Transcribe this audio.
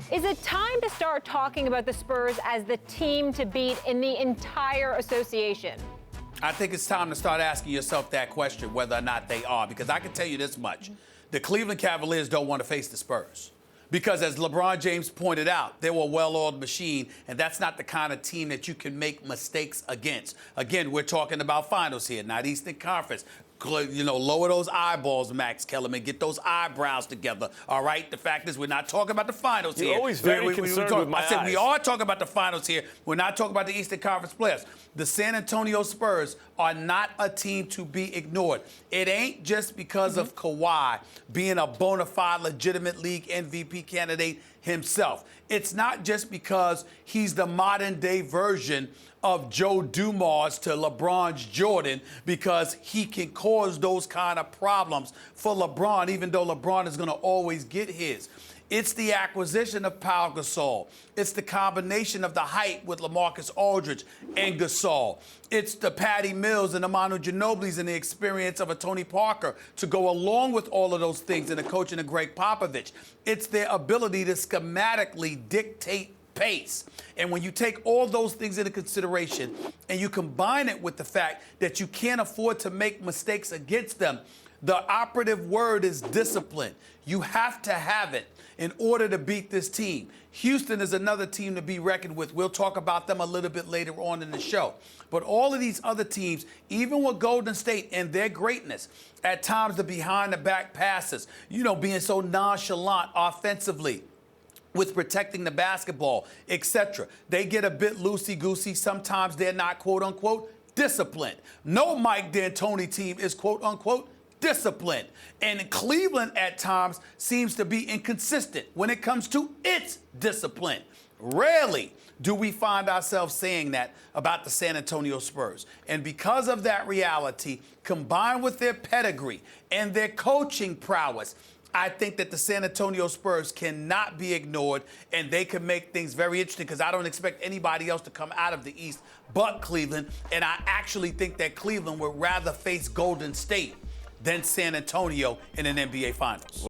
Is it time to start talking about the Spurs as the team to beat in the entire association? I think it's time to start asking yourself that question, whether or not they are, because I can tell you this much. The Cleveland Cavaliers don't want to face the Spurs. Because as LeBron James pointed out, they were a well-oiled machine, and that's not the kind of team that you can make mistakes against. Again, we're talking about finals here, not Eastern Conference. You know, lower those eyeballs, Max Kellerman. Get those eyebrows together, all right? The fact is, we're not talking about the finals here. You're always very concerned with my eyes. I said we are talking about the finals here. We're not talking about the Eastern Conference players. The San Antonio Spurs are not a team to be ignored. It ain't just because of Kawhi being a bona fide, legitimate league MVP candidate himself. It's not just because he's the modern-day version of Joe Dumars to LeBron's Jordan, because he can cause those kind of problems for LeBron, even though LeBron is going to always get his. It's the acquisition of Pau Gasol. It's the combination of the height with LaMarcus Aldridge and Gasol. It's the Patty Mills and the Manu Ginobili's and the experience of a Tony Parker to go along with all of those things, and the coaching of Greg Popovich. It's their ability to schematically dictate pace. And when you take all those things into consideration and you combine it with the fact that you can't afford to make mistakes against them, the operative word is discipline. You have to have it in order to beat this team. Houston is another team to be reckoned with. We'll talk about them a little bit later on in the show. But all of these other teams, even with Golden State and their greatness, at times the behind-the-back passes, you know, being so nonchalant offensively, with protecting the basketball, etc. They get a bit loosey-goosey. Sometimes they're not, quote-unquote, disciplined. No Mike D'Antoni team is, quote-unquote, disciplined. And Cleveland at times seems to be inconsistent when it comes to its discipline. Rarely do we find ourselves saying that about the San Antonio Spurs. And because of that reality, combined with their pedigree and their coaching prowess, I think that the San Antonio Spurs cannot be ignored, and they can make things very interesting, because I don't expect anybody else to come out of the East but Cleveland. And I actually think that Cleveland would rather face Golden State than San Antonio in an NBA Finals.